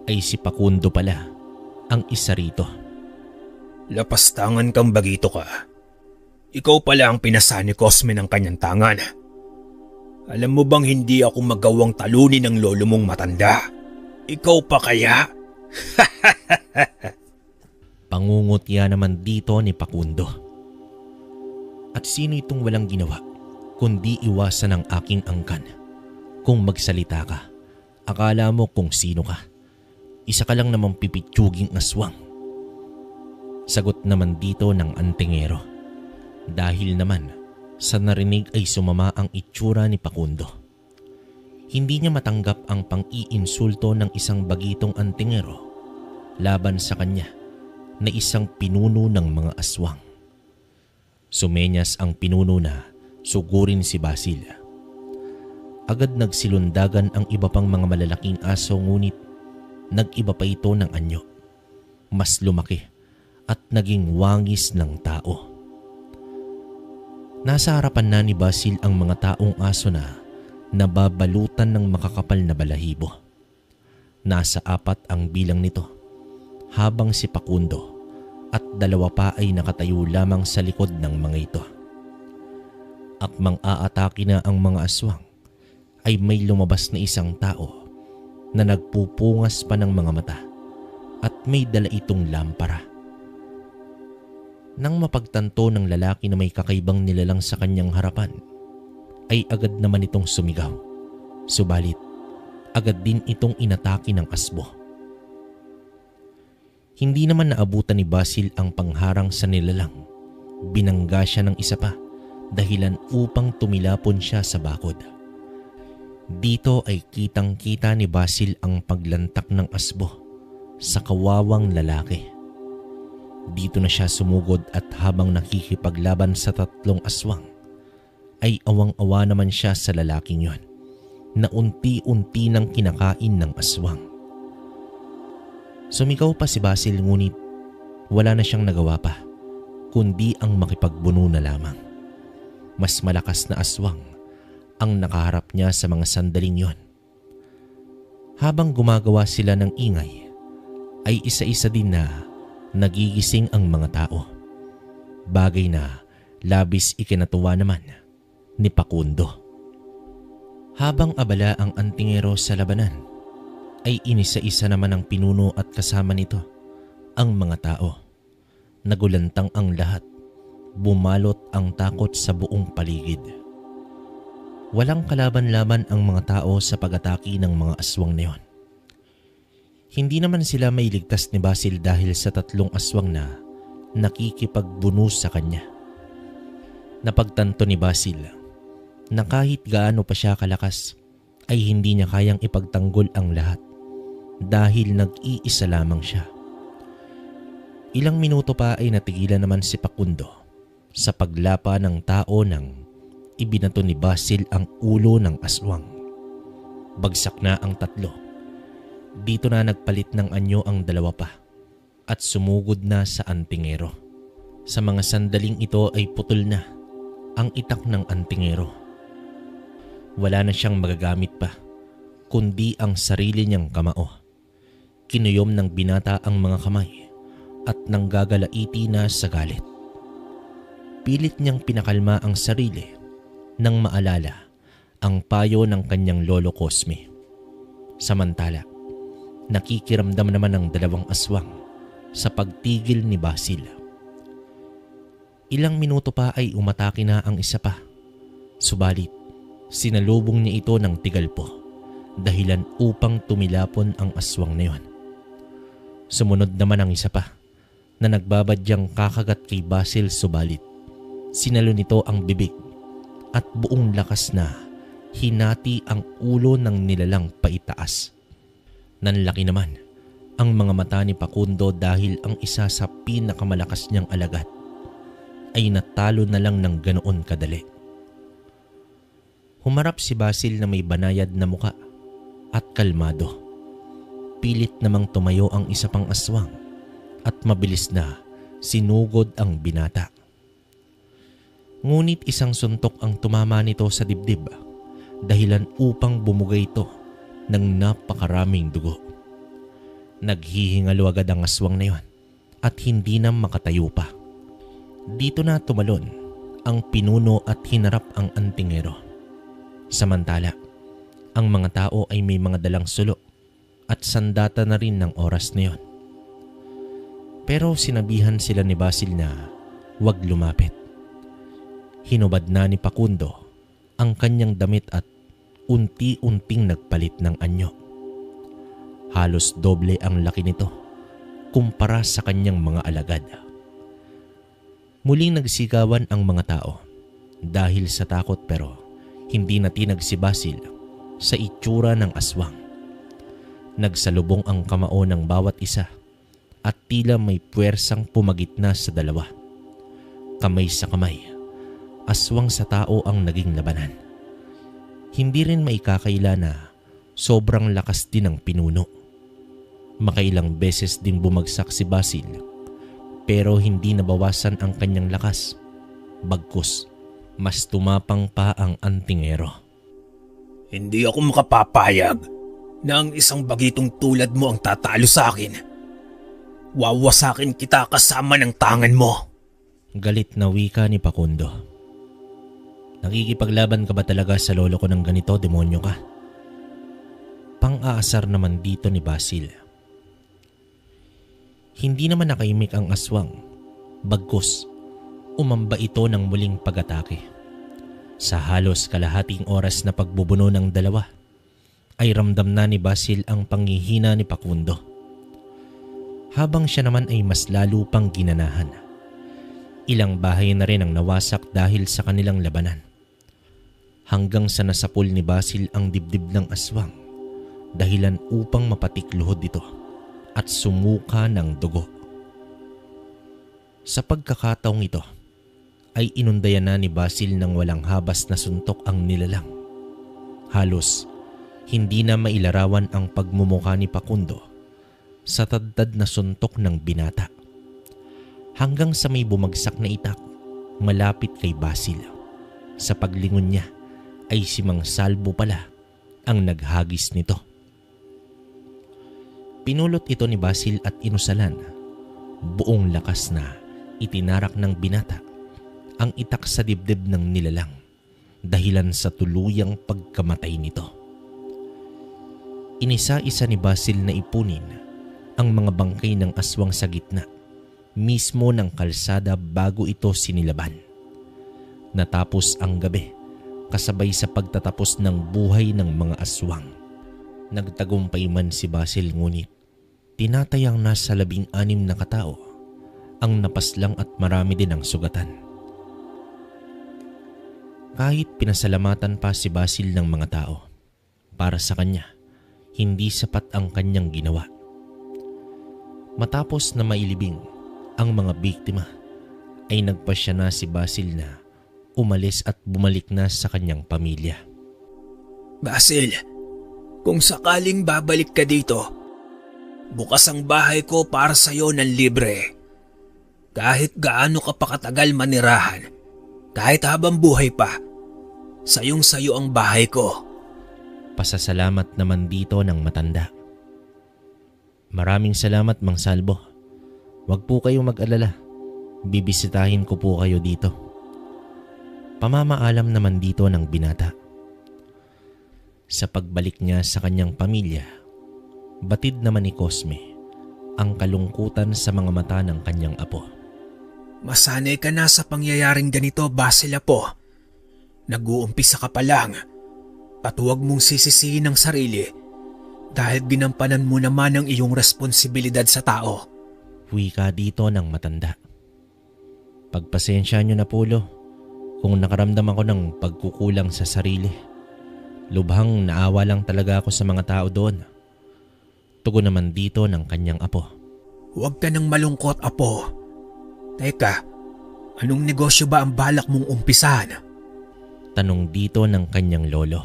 S1: ay si Pakundo pala ang isa rito.
S2: Lapastangan kang bagito ka. Ikaw pala ang pinasa ni Cosme ng kanyang tangan. Alam mo bang hindi ako magawang talunin ng lolo mong matanda? Ikaw pa kaya?
S1: Pangungutya naman dito ni Pakundo. At sino itong walang ginawa kundi iwasan ang aking angkan? Kung magsalita ka, akala mo kung sino ka. Isa ka lang namang pipitsuging aswang. Sagot naman dito ng antingero. Dahil naman sa narinig ay sumama ang itsura ni Pakundo. Hindi niya matanggap ang pang-iinsulto ng isang bagitong antingero laban sa kanya na isang pinuno ng mga aswang. Sumenyas ang pinuno na sugurin si Basil. Agad nagsilundagan ang iba pang mga malalaking aso, ngunit nag-iba pa ito ng anyo. Mas lumaki at naging wangis ng tao. Nasa harapan na ni Basil ang mga taong aso na nababalutan ng makakapal na balahibo. Nasa 4 ang bilang nito, habang si Pakundo at 2 pa ay nakatayo lamang sa likod ng mga ito. Akmang aatake na ang mga aswang ay may lumabas na isang tao na nagpupungas pa ng mga mata at may dala itong lampara. Nang mapagtanto ng lalaki na may kakaibang nilalang sa kanyang harapan, ay agad naman itong sumigaw. Subalit, agad din itong inatake ng asbo. Hindi naman naabutan ni Basil ang pangharang sa nilalang. Binangga siya ng isa pa, dahilan upang tumilapon siya sa bakod. Dito ay kitang-kita ni Basil ang paglantak ng asbo sa kawawang lalaki. Dito na siya sumugod at habang nakikipaglaban sa 3 aswang, ay awang-awa naman siya sa lalaking yon na unti-unti nang kinakain ng aswang. Sumigaw pa si Basil, ngunit wala na siyang nagawa pa kundi ang makipagbuno na lamang. Mas malakas na aswang ang nakaharap niya sa mga sandaling yon. Habang gumagawa sila ng ingay, ay isa-isa din na nagigising ang mga tao. Bagay na labis ikinatuwa naman ni Pakundo. Habang abala ang antingero sa labanan, ay inisa-isa naman ang pinuno at kasama nito ang mga tao. Nagulantang ang lahat, bumalot ang takot sa buong paligid. Walang kalaban-laban ang mga tao sa pag-atake ng mga aswang na yon. Hindi naman sila mailigtas ni Basil dahil sa 3 aswang na nakikipagbuno sa kanya. Napagtanto ni Basil na kahit gaano pa siya kalakas ay hindi niya kayang ipagtanggol ang lahat dahil nag-iisa lamang siya. Ilang minuto pa ay natigilan naman si Pakundo sa paglapa ng tao nang ibinato ni Basil ang ulo ng aswang. Bagsak na ang 3. Dito na nagpalit ng anyo ang 2 pa at sumugod na sa antingero. Sa mga sandaling ito ay putol na ang itak ng antingero. Wala na siyang magagamit pa kundi ang sarili niyang kamao. Kinuyom ng binata ang mga kamay at nanggagalaiti na sa galit. Pilit niyang pinakalma ang sarili nang maalala ang payo ng kanyang lolo Cosme. Samantala, nakikiramdam naman ang 2 aswang sa pagtigil ni Basil. Ilang minuto pa ay umatake na ang isa pa. Subalit, sinalubong niya ito ng tigalpo dahilan upang tumilapon ang aswang na yon. Sumunod naman ang isa pa na nagbabadyang kakagat kay Basil, subalit sinalo nito ang bibig at buong lakas na hinati ang ulo ng nilalang paitaas. Nanlaki naman ang mga mata ni Pakundo dahil ang isa sa pinakamalakas niyang alagad ay natalo na lang ng ganoon kadali. Humarap si Basil na may banayad na muka at kalmado. Pilit namang tumayo ang isa pang aswang at mabilis na sinugod ang binata. Ngunit isang suntok ang tumama nito sa dibdib dahilan upang bumugay ito ng napakaraming dugo. Naghihingalo agad ang aswang na yon at hindi na makatayo pa. Dito na tumalon ang pinuno at hinarap ang antingero. Samantala, ang mga tao ay may mga dalang sulo at sandata na rin ng oras na yon. Pero sinabihan sila ni Basil na huwag lumapit. Hinubad na ni Pakundo ang kanyang damit at unti-unting nagpalit ng anyo. Halos doble ang laki nito kumpara sa kanyang mga alagad. Muling nagsigawan ang mga tao dahil sa takot, pero hindi natinag si Basil sa itsura ng aswang. Nagsalubong ang kamao ng bawat isa at tila may puwersang pumagitna sa 2. Kamay sa kamay, aswang sa tao ang naging labanan. Hindi rin maikakaila na sobrang lakas din ng pinuno. Makailang beses din bumagsak si Basil pero hindi nabawasan ang kanyang lakas. Bagkus, mas tumapang pa ang antingero.
S2: Hindi ako makapapayag na ang isang bagitong tulad mo ang tatalo sa akin. Wawasakin kita kasama ng tangan mo.
S1: Galit na wika ni Pakundo. Nakikipaglaban ka ba talaga sa lolo ko ng ganito, demonyo ka? Pang-aasar naman dito ni Basil. Hindi naman nakaimik ang aswang. Bagkus, umamba ito ng muling pag-atake. Sa halos kalahating oras na pagbubuno ng 2, ay ramdam na ni Basil ang panghihina ni Pakundo. Habang siya naman ay mas lalo pang ginanahan. Ilang bahay na rin ang nawasak dahil sa kanilang labanan. Hanggang sa nasapul ni Basil ang dibdib ng aswang dahilan upang mapatikluhod ito at sumuka ng dugo. Sa pagkakataong ito ay inundayan na ni Basil ng walang habas na suntok ang nilalang. Halos hindi na mailarawan ang pagmumukha ni Pakundo sa tadtad na suntok ng binata. Hanggang sa may bumagsak na itak malapit kay Basil. Sa paglingon niya ay si Mang Salvo pala ang naghagis nito. Pinulot ito ni Basil at inusalan. Buong lakas na itinarak ng binata ang itak sa dibdib ng nilalang dahilan sa tuluyang pagkamatay nito. Inisa-isa ni Basil na ipunin ang mga bangkay ng aswang sa gitna mismo ng kalsada bago ito sinilaban. Natapos ang gabi kasabay sa pagtatapos ng buhay ng mga aswang. Nagtagumpay man si Basil ngunit tinatayang nasa 16 na katao ang napaslang at marami din ang sugatan. Kahit pinasalamatan pa si Basil ng mga tao, para sa kanya, hindi sapat ang kanyang ginawa. Matapos na mailibing ang mga biktima, ay nagpasya na si Basil na umalis at bumalik na sa kanyang pamilya.
S2: Basil, kung sakaling babalik ka dito, bukas ang bahay ko para sa'yo ng libre. Kahit gaano ka pa katagal manirahan, kahit habang buhay pa, sayong-sayo ang bahay ko.
S1: Pasasalamat naman dito ng matanda. Maraming salamat, Mang Salvo. Huwag po kayong mag-alala. Bibisitahin ko po kayo dito. Pamamaalam naman dito ng binata. Sa pagbalik niya sa kanyang pamilya, batid naman ni Cosme ang kalungkutan sa mga mata ng kanyang apo.
S2: Masanay ka na sa pangyayaring ganito, Basil apo. Nag-uumpisa ka pa lang at huwag mong sisisihin ang sarili dahil ginampanan mo naman ang iyong responsibilidad sa tao.
S1: Wika dito ng matanda. Pagpasensya nyo na po, Lo, kung nakaramdam ako ng pagkukulang sa sarili. Lubhang naawa lang talaga ako sa mga tao doon. Tugon naman dito ng kanyang apo.
S2: Huwag ka nang malungkot, apo. Teka, anong negosyo ba ang balak mong umpisahan?
S1: Tanong dito ng kanyang lolo.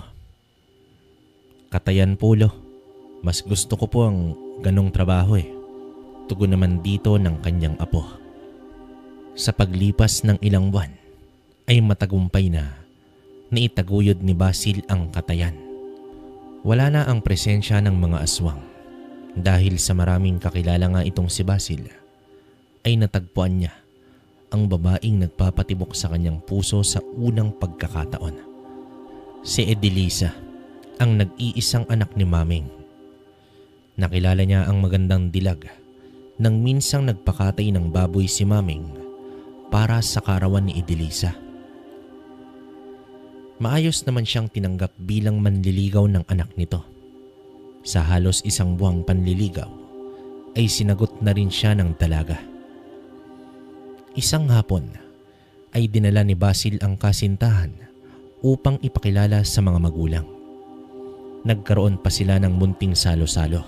S1: Katayan po, Lo. Mas gusto ko po ang ganong trabaho eh. Tugon naman dito ng kanyang apo. Sa paglipas ng ilang buwan, ay matagumpay na naitaguyod ni Basil ang katayan. Wala na ang presensya ng mga aswang. Dahil sa maraming kakilala nga itong si Basil, ay natagpuan niya ang babaeng nagpapatibok sa kanyang puso sa unang pagkakataon. Si Edelisa, ang nag-iisang anak ni Maming. Nakilala niya ang magandang dilag nang minsang nagpakatay ng baboy si Maming para sa karawan ni Edelisa. Maayos naman siyang tinanggap bilang manliligaw ng anak nito. Sa halos 1 buwang panliligaw ay sinagot na rin siya ng dalaga. Isang hapon ay dinala ni Basil ang kasintahan upang ipakilala sa mga magulang. Nagkaroon pa sila ng munting salo-salo.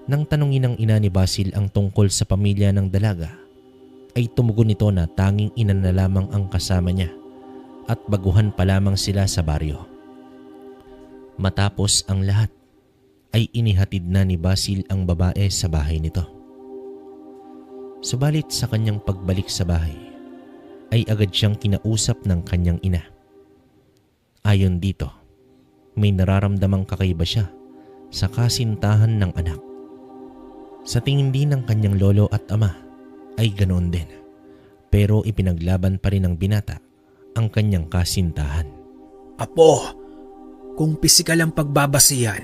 S1: Nang tanungin ng ina ni Basil ang tungkol sa pamilya ng dalaga, ay tumugon nito na tanging ina na lamang ang kasama niya at baguhan pa lamang sila sa baryo. Matapos ang lahat, ay inihatid na ni Basil ang babae sa bahay nito. Subalit sa kanyang pagbalik sa bahay, ay agad siyang kinausap ng kanyang ina. Ayon dito, may nararamdamang kakaiba siya sa kasintahan ng anak. Sa tingin din ng kanyang lolo at ama ay ganoon din, pero ipinaglaban pa rin ng binata ang kanyang kasintahan.
S2: Apo, kung pisikal ang pagbabasihan,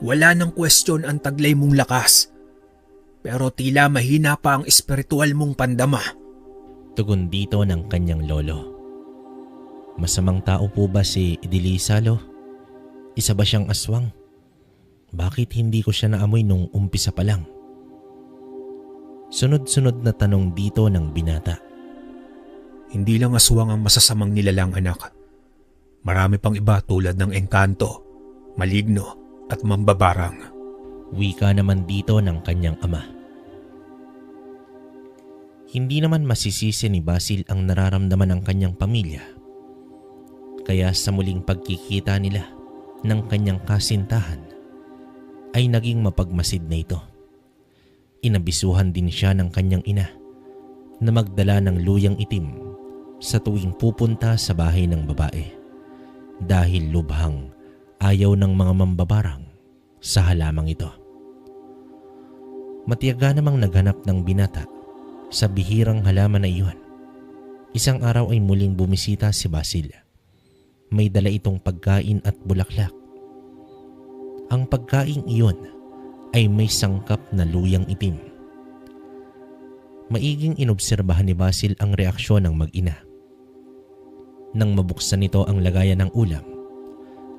S2: wala nang kwestiyon ang taglay mong lakas. Pero tila mahina pa ang espiritual mong pandama.
S1: Tugon dito ng kanyang lolo. Masamang tao po ba si Edelisa, Lo? Isa ba siyang aswang? Bakit hindi ko siya naamoy nung umpisa pa lang? Sunod-sunod na tanong dito ng binata.
S2: Hindi lang aswang ang masasamang nilalang, anak. Marami pang iba tulad ng engkanto, maligno at mambabarang.
S1: Wika naman dito ng kanyang ama. Hindi naman masisisi ni Basil ang nararamdaman ng kanyang pamilya. Kaya sa muling pagkikita nila ng kanyang kasintahan, ay naging mapagmasid na ito. Inabisuhan din siya ng kanyang ina na magdala ng luyang itim sa tuwing pupunta sa bahay ng babae dahil lubhang ayaw ng mga mambabarang sa halamang ito. Matiyaga namang naghanap ng binata sa bihirang halaman na iyon. Isang araw ay muling bumisita si Basil. May dala itong pagkain at bulaklak. Ang pagkain iyon ay may sangkap na luyang itim. Maiging inobserbahan ni Basil ang reaksyon ng mag-ina. Nang mabuksan nito ang lagayan ng ulam,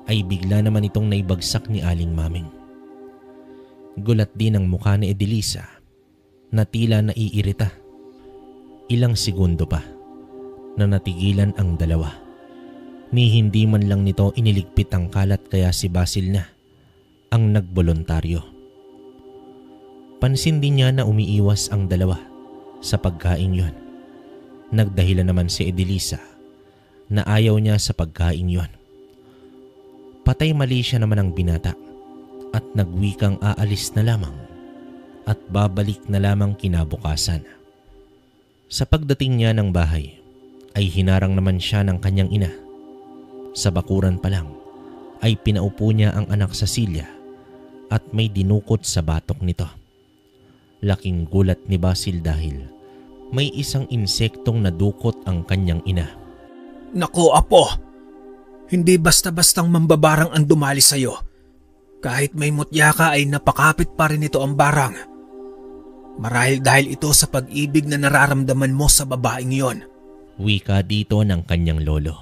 S1: ay bigla naman itong naibagsak ni Aling Maming. Gulat din ang mukha ni Edelisa na tila naiirita. Ilang segundo pa na natigilan ang dalawa. Ni hindi man lang nito iniligpit ang kalat kaya si Basil na ang nagboluntaryo. Pansin din niya na umiiwas ang dalawa sa pagkain yon. Nagdahilan naman si Edelisa na ayaw niya sa pagkain yon. Patay mali siya naman ang binata at nagwikang aalis na lamang at babalik na lamang kinabukasan. Sa pagdating niya ng bahay ay hinarang naman siya ng kanyang ina. Sa bakuran pa lang ay pinaupo niya ang anak sa silya at may dinukot sa batok nito. Laking gulat ni Basil dahil may isang insektong nadukot ang kanyang ina.
S2: Nako apo, hindi basta-bastang mambabarang ang dumali sa'yo. Kahit may mutya ka ay napakapit pa rin ito ang barang. Marahil dahil ito sa pag-ibig na nararamdaman mo sa babaeng yon.
S1: Wika dito ng kanyang lolo.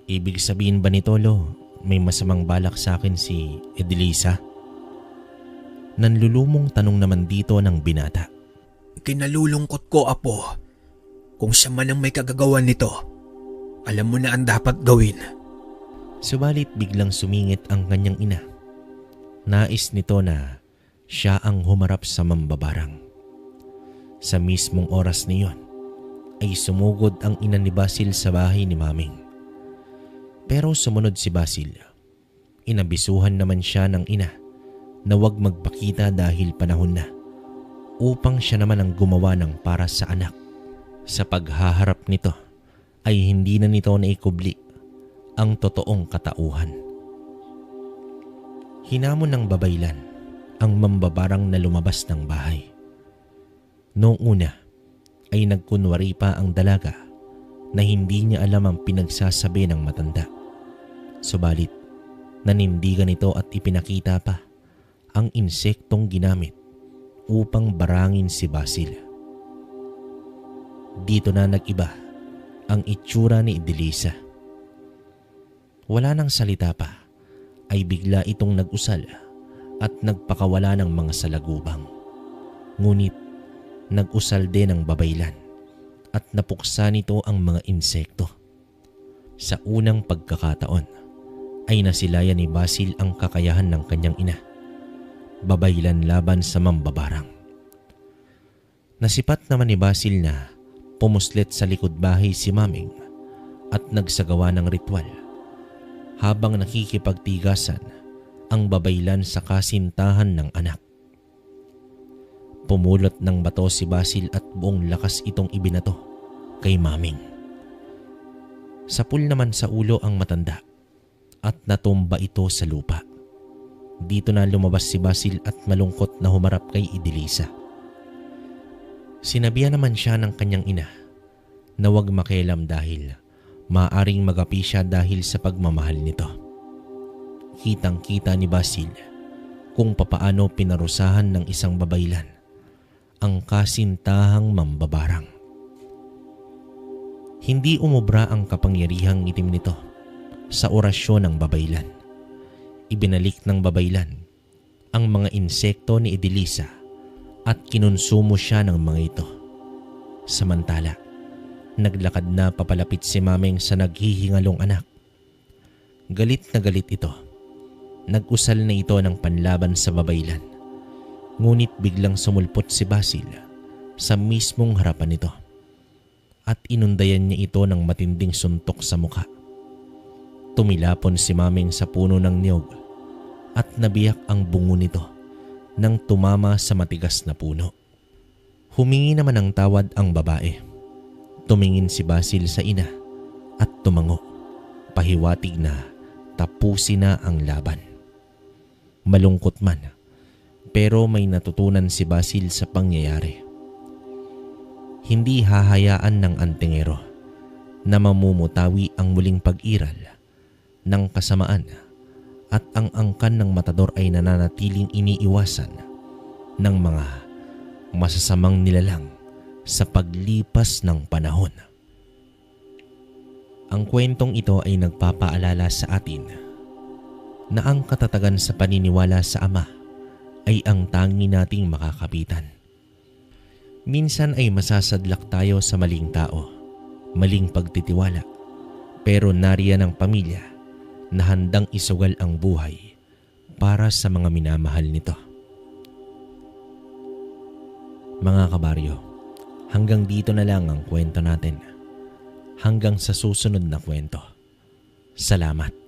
S1: Ibig sabihin ba nito, Lo, may masamang balak sa akin si Edelisa? Nanlulumong tanong naman dito ng binata.
S2: Kinalulungkot ko, Apo. Kung siya man ang may kagagawan nito, alam mo na ang dapat gawin.
S1: Subalit biglang sumingit ang kanyang ina. Nais nito na siya ang humarap sa mambabarang. Sa mismong oras na iyon ay sumugod ang ina ni Basil sa bahay ni Maming. Pero sumunod si Basil. Inabisuhan naman siya ng ina na huwag magpakita dahil panahon na upang siya naman ang gumawa ng para sa anak. Sa paghaharap nito ay hindi na nito naikubli ang totoong katauhan. Hinamon ng babaylan ang mambabarang na lumabas ng bahay. Noong una ay nagkunwari pa ang dalaga na hindi niya alam ang pinagsasabi ng matanda. Subalit, nanindigan ito at ipinakita pa ang insektong ginamit upang barangin si Basil. Dito na nag-iba ang itsura ni Edelisa. Wala nang salita pa ay bigla itong nag-usal at nagpakawala ng mga salagubang. Ngunit nag-usal din ang babaylan at napuksa nito ang mga insekto. Sa unang pagkakataon ay nasilayan ni Basil ang kakayahan ng kanyang ina. Babaylan laban sa mambabarang. Nasipat naman ni Basil na pumuslit sa likod bahay si Maming at nagsagawa ng ritual habang nakikipagtigasan ang babaylan sa kasintahan ng anak. Pumulot ng bato si Basil at buong lakas itong ibinato kay Maming. Sapul naman sa ulo ang matanda at natumba ito sa lupa. Dito na lumabas si Basil at malungkot na humarap kay Edelisa. Sinabihan naman siya ng kanyang ina na huwag makialam dahil maaaring magapi siya dahil sa pagmamahal nito. Kitang-kita ni Basil kung papaano pinarusahan ng isang babaylan ang kasintahang mambabarang. Hindi umubra ang kapangyarihang itim nito sa orasyon ng babaylan. Ibinalik ng babaylan ang mga insekto ni Edelisa at kinonsumo siya ng mga ito. Samantala, naglakad na papalapit si Maming sa naghihingalong anak. Galit na galit ito. Nag-usal na ito ng panlaban sa babaylan. Ngunit biglang sumulpot si Basil sa mismong harapan nito at inundayan niya ito ng matinding suntok sa mukha. Tumilapon si Maming sa puno ng niyog at nabiyak ang bungo nito nang tumama sa matigas na puno. Humingi naman ng tawad ang babae. Tumingin si Basil sa ina at tumango, pahiwatig na tapusin na ang laban. Malungkot man Pero may natutunan si Basil sa pangyayari. Hindi hahayaan ng antingero na mamumutawi ang muling pag-iral ng kasamaan at ang angkan ng matador ay nananatiling iniiwasan ng mga masasamang nilalang sa paglipas ng panahon. Ang kwentong ito ay nagpapaalala sa atin na ang katatagan sa paniniwala sa Ama ay ang tangi nating makakapitan. Minsan ay masasadlak tayo sa maling tao, maling pagtitiwala, pero nariyan ang pamilya na handang isugal ang buhay para sa mga minamahal nito. Mga kabaryo, hanggang dito na lang ang kwento natin. Hanggang sa susunod na kwento. Salamat.